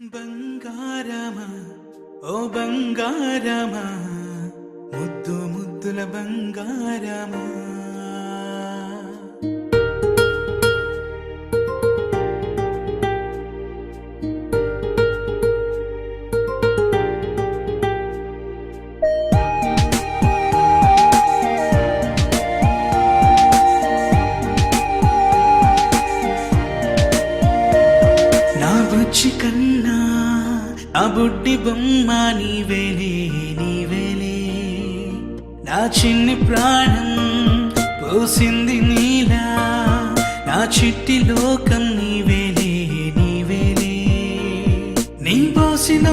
బంగారమా ఓ బంగారమా ముద్దు ముద్దుల బంగారమా నా బుజ్జి కన్నా ఆ బుడ్డి బొమ్మ నీవేలే నీవేలే నా చిన్ని ప్రాణం పోసింది నీలా నా చిట్టి లోకం నీవేలే నీవేలే నీ పోసిన